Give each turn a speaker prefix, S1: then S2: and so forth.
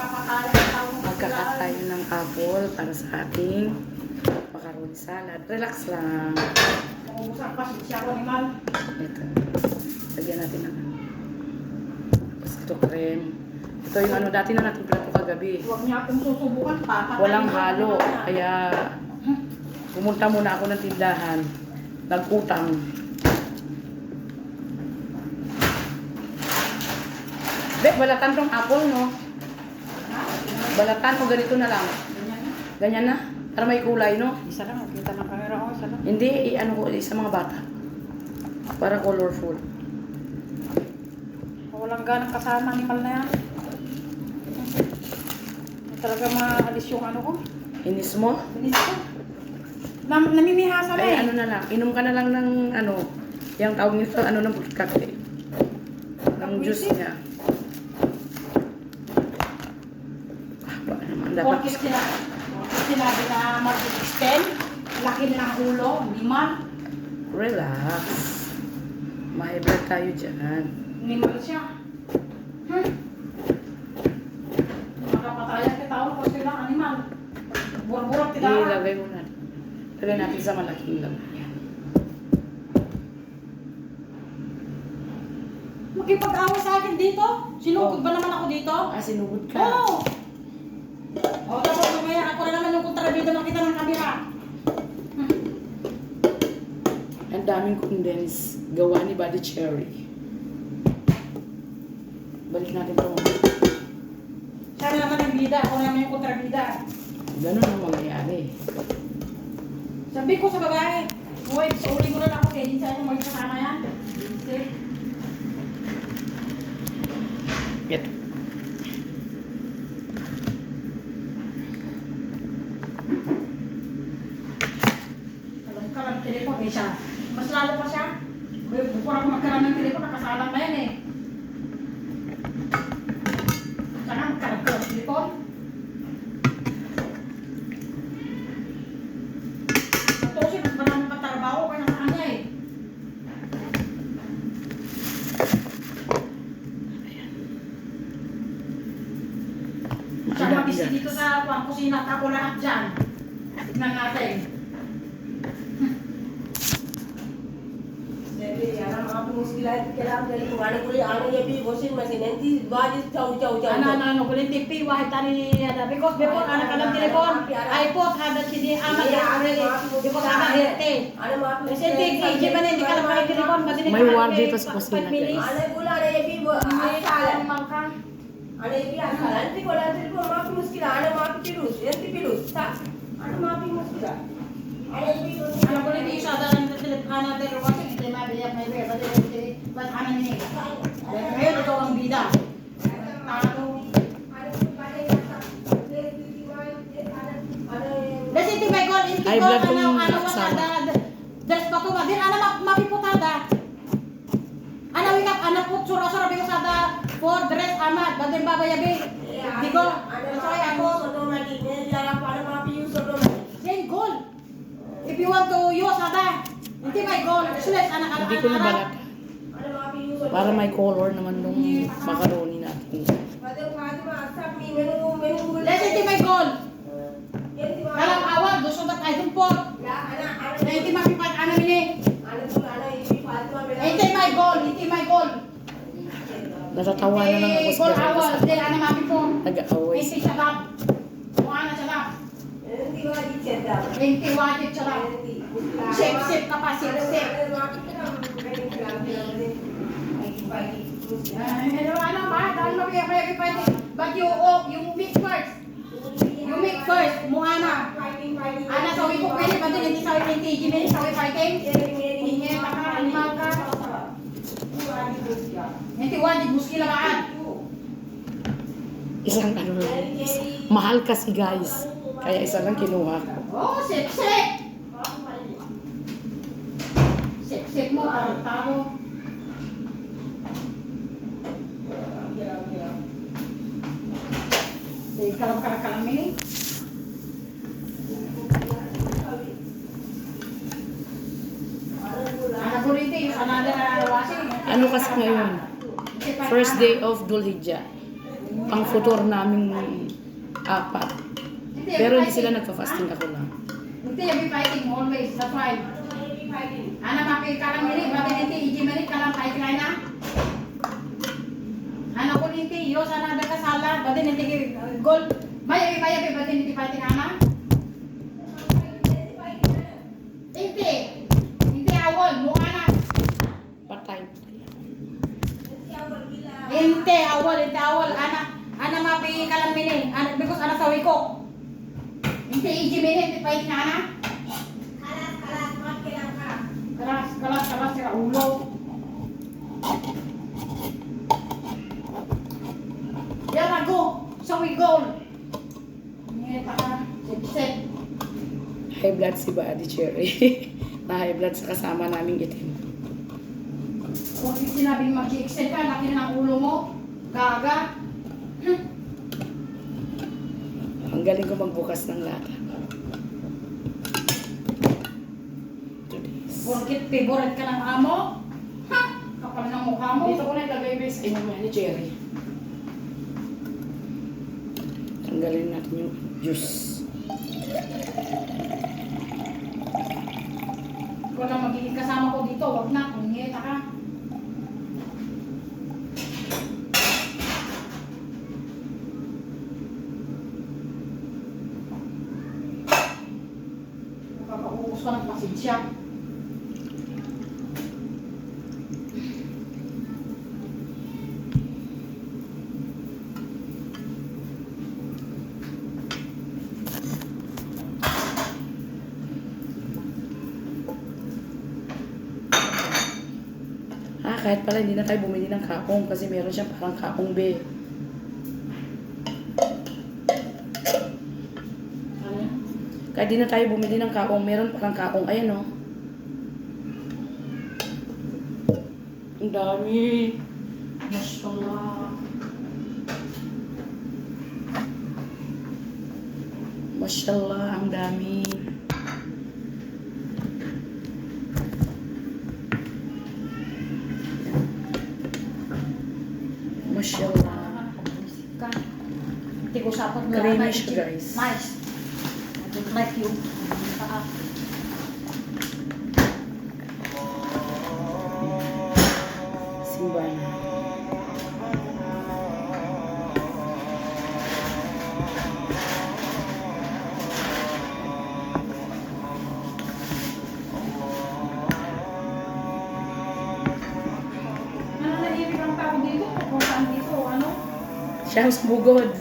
S1: Magkakat tayo ng apple para sa ating macaroni salad. Relax lang. Ito. Lagyan natin ng tapos ito cream. Ito yung ano, dati na natin plato kagabi.
S2: Huwag niya akong susubukan pa.
S1: Walang halo. Kaya pumunta muna ako ng tindahan. Nagutang. Bek, balatan tong apple, no? Balatan o ganito na lang. Ganyan na? Para may kulay, no?
S2: Isa lang, kita ng camera ko, isa lang.
S1: Hindi, ano ko, sa mga bata. Para colorful.
S2: Walang ganang kasama animal na yan. Talaga maalis yung ano ko.
S1: Inis mo?
S2: Binis ko. Namimihasa na
S1: Ay,
S2: eh.
S1: ano na lang. Inom ka na lang ng, ano, yung tawag nito, ano, ng kape. Ng juice niya. Dapat
S2: Porque sinabi na mag-extend, laki na ng ulo, hindi man.
S1: relax. Mahibad tayo dyan.
S2: Animal siya. Makapatayan kita ako kung silang animal. Burburot kita.
S1: Ilagay mo natin. Lagay natin sa malaking lagay.
S2: Makipag-away sa akin dito? Sinugod ba naman ako dito?
S1: Ah, sinugod ka.
S2: Oo! O, tapos mamaya ako na naman yung kontrabida makita ng kamera.
S1: Ang daming condense. Gawa ni Buddy Cherry. Balik natin ito.
S2: Sana naman yung bida, ako na naman yung kontrabida.
S1: Ganun ang mangyayari.
S2: Sabi ko sa babae, uy, sa uli ko na ako kaya hindi sa'yo magkasama yan. Okay.
S1: Ito.
S2: Alam ka lang telepon eh siya. Mas lalo pa siya. Bukod ako magkaroon ng telepon, nakasalang na yan eh. Saka magkaroon ka ng telepon. Natusin, mas maraming patrabaho ka na sa kanya eh. Siya mabisi dito sa kusina, ako lahat dyan. Tignan natin. Ano, kulit TV, wahid tani ada. Because before, anak ka ng telepon, iPod, ada sini, amat ya, because ada RT. Kasi hindi ba hindi ka lang pakitelepon, madinig
S1: May war dito sa kusina, guys.
S2: Ano ko rin isa ada ng telepon na pero kasi hindi mabiyak may bebe kasi ba't ano ni. Ngayon ito ang bida. Kasi iti may gol, iti
S1: Ay,
S2: gol,
S1: blood kung
S2: ano
S1: kasama.
S2: wala dress pa ko ba din ano mapiputada. Ano wikap ano put sura-sura bigo sada for dress amat badin babayabi. Digo, sorry ako. Yan goal. If you want to use ada, hindi may goal. Sulit anak
S1: Hindi ko nabalat. Para may color naman nung macaroni natin.
S2: Let's hindi may goal. Dalam awal gusto bat ay tumpok. Na hindi mapipat ano mini. Hindi may goal, hindi may goal.
S1: Natatawa na lang ako sa
S2: Goal
S1: ganito.
S2: awal, hindi ana mapipon.
S1: Nag-aaway.
S2: Hindi siya lap. Kung ano siya lap. Hindi wajib siya lap. Sip ka pa, sip. Ano ba? Dahil mabiyay pwede. But yung mix first. Yung mix first, muana. Ana, sawi ko pwede ba din? Hindi sawi ng TG, may sawi fighting. Hindi ka, animal ka. Hindi wajib, muskila baan.
S1: Isang ano lang. Mahal kasi guys. Kaya isa lang kinuha ko.
S2: Oh, sip. Sip mo, taro. Kalam ini. Anak ko rito, yung another washing.
S1: Ano kasi ngayon? First day of Dhul Hijjah. pang futur naming apat. Pero hindi sila nagpa-fasting, ako lang.
S2: Hindi, you'll be fighting always. That's why. Ana, mapi kalang mili, batin nanti, iji mili, kalang fight line na. Ana ko nanti, yo, sana ada kasala, batin nanti goal. Maya, batin nanti fighting, ana. Hindi awal, mo ana.
S1: Patay.
S2: Hindi awal, ana. Ana mapi kalang mili, ana, because ana sa wiko. Hindi, iji mili, nanti fighting, ana. Kalas, sira ulo. Yan na, go. So we go. Ngeta ka. Set.
S1: High blood si Buddy Cherry. Na high blood sa kasama naming itim.
S2: Kung sinabing mag-extend ka, laki na ng ulo mo. Gaga.
S1: Ang galing ko magbukas ng lata.
S2: Porkit favorite ka ng amo. Ha? Kapal ng mukha mo.
S1: Dito ko na ilagay base ay mamaya ni Cherry. Tanggalin natin yung juice.
S2: Ikaw lang magiging kasama ko dito. Wag na. Kung ngeta ka. Nakakauus ka ng pasensya.
S1: Kahit pala hindi na tayo bumili ng kakong kasi meron siyang parang kakong be.
S2: Ano?
S1: Kahit di na tayo bumili ng kakong, meron parang kakong. Ayan o. Ang dami.
S2: Mashallah.
S1: Mashallah, ang dami. Mashallah.
S2: Hindi ko sapat na
S1: Creamy siya, guys.
S2: Nice. I don't like you.
S1: Simbana.
S2: Nananahimik ang tao dito. Kung saan dito, ano?
S1: Siya ang bugod.